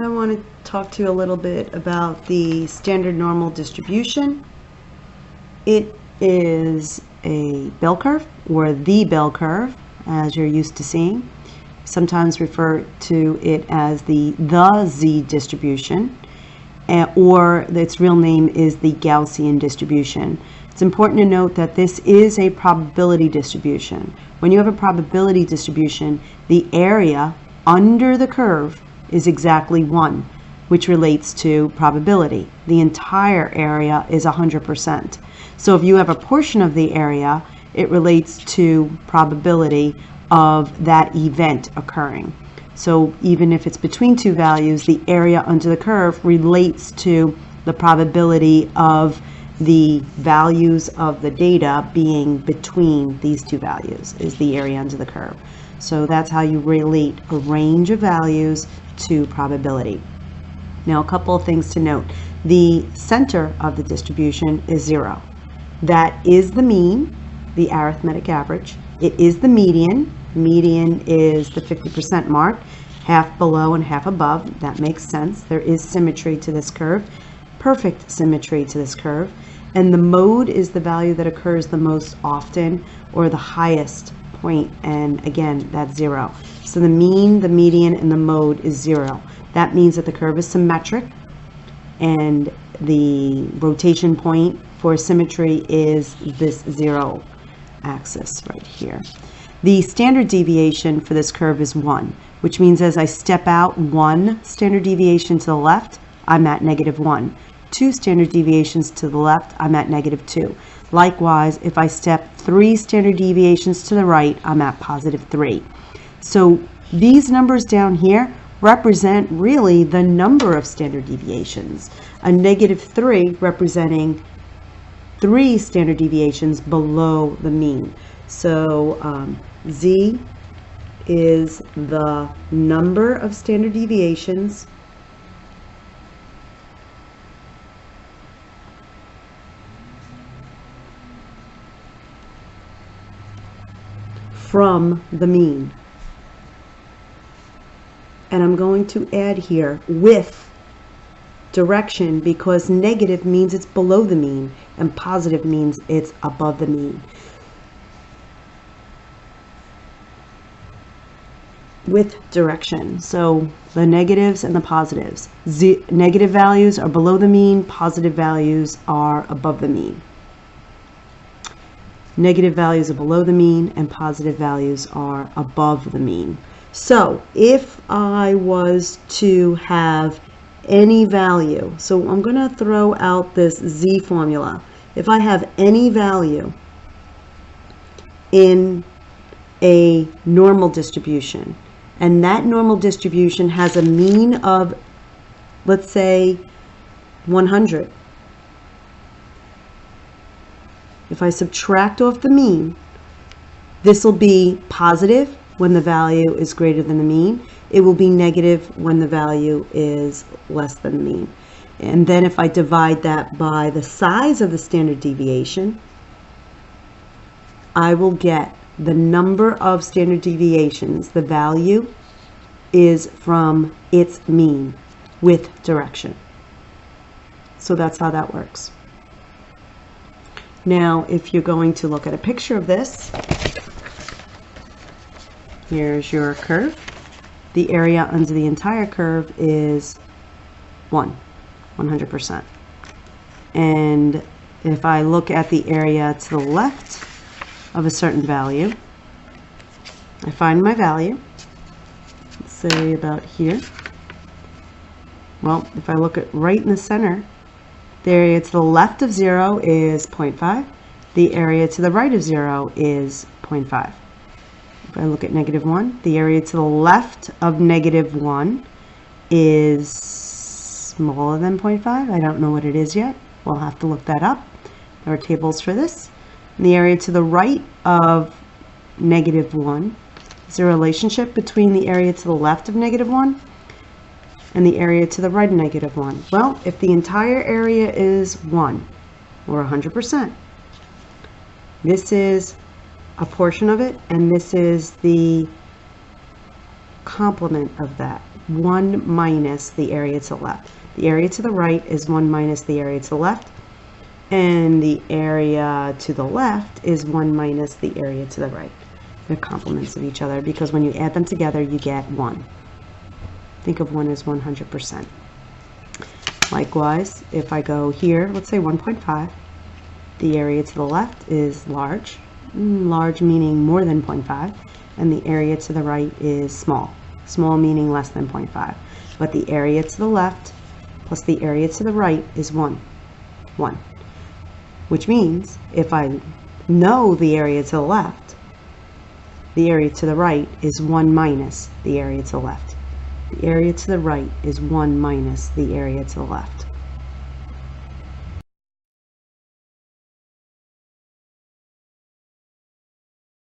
I want to talk to you a little bit about the standard normal distribution. It is a bell curve, or the bell curve, as you're used to seeing. Sometimes refer to it as the Z distribution, or its real name is the Gaussian distribution. It's important to note that this is a probability distribution. When you have a probability distribution, the area under the curve is exactly 1, which relates to probability. The entire area is 100%. So if you have a portion of the area, it relates to probability of that event occurring. So even if it's between two values, the area under the curve relates to the probability of the values of the data being between these two values, is the area under the curve. So that's how you relate a range of values to probability. Now, a couple of things to note. The center of the distribution is 0. That is the mean, the arithmetic average. It is the median. Median is the 50% mark, half below and half above. That makes sense. There is symmetry to this curve, perfect symmetry to this curve. And the mode is the value that occurs the most often, or the highest point, and again, that's 0. So the mean, the median, and the mode is 0. That means that the curve is symmetric, and the rotation point for symmetry is this 0 axis right here. The standard deviation for this curve is 1, which means as I step out 1 standard deviation to the left, I'm at -1. 2 standard deviations to the left, I'm at -2. Likewise, if I step 3 standard deviations to the right, I'm at +3. So these numbers down here represent really the number of standard deviations. A -3 representing 3 standard deviations below the mean. So Z is the number of standard deviations from the mean. And I'm going to add here with direction, because negative means it's below the mean and positive means it's above the mean. With direction, so the negatives and the positives. Negative values are below the mean, positive values are above the mean. Negative values are below the mean and positive values are above the mean. So if I was to have any value, so I'm going to throw out this Z formula. If I have any value in a normal distribution, and that normal distribution has a mean of, let's say, 100. If I subtract off the mean, this will be positive when the value is greater than the mean. It will be negative when the value is less than the mean. And then if I divide that by the size of the standard deviation, I will get the number of standard deviations. The value is from its mean with direction. So that's how that works. Now, if you're going to look at a picture of this, here's your curve. The area under the entire curve is 100%. And if I look at the area to the left of a certain value, I find my value, let's say about here. Well, if I look at right in the center, the area to the left of 0 is 0.5. The area to the right of 0 is 0.5. If I look at -1, the area to the left of -1 is smaller than 0.5. I don't know what it is yet. We'll have to look that up. There are tables for this. And the area to the right of -1, is there a relationship between the area to the left of -1 and the area to the right of -1? Well, if the entire area is 1, or 100%, this is a portion of it, and this is the complement of that. 1 minus the area to the left. The area to the right is 1 minus the area to the left. And the area to the left is 1 minus the area to the right. They're complements of each other because when you add them together, you get 1. Think of 1 as 100%. Likewise, if I go here, let's say 1.5, the area to the left is large. Large meaning more than 0.5. And the area to the right is small. Small meaning less than 0.5. But the area to the left plus the area to the right is 1. 1. Which means if I know the area to the left, the area to the right is 1 minus the area to the left. The area to the right is 1 minus the area to the left.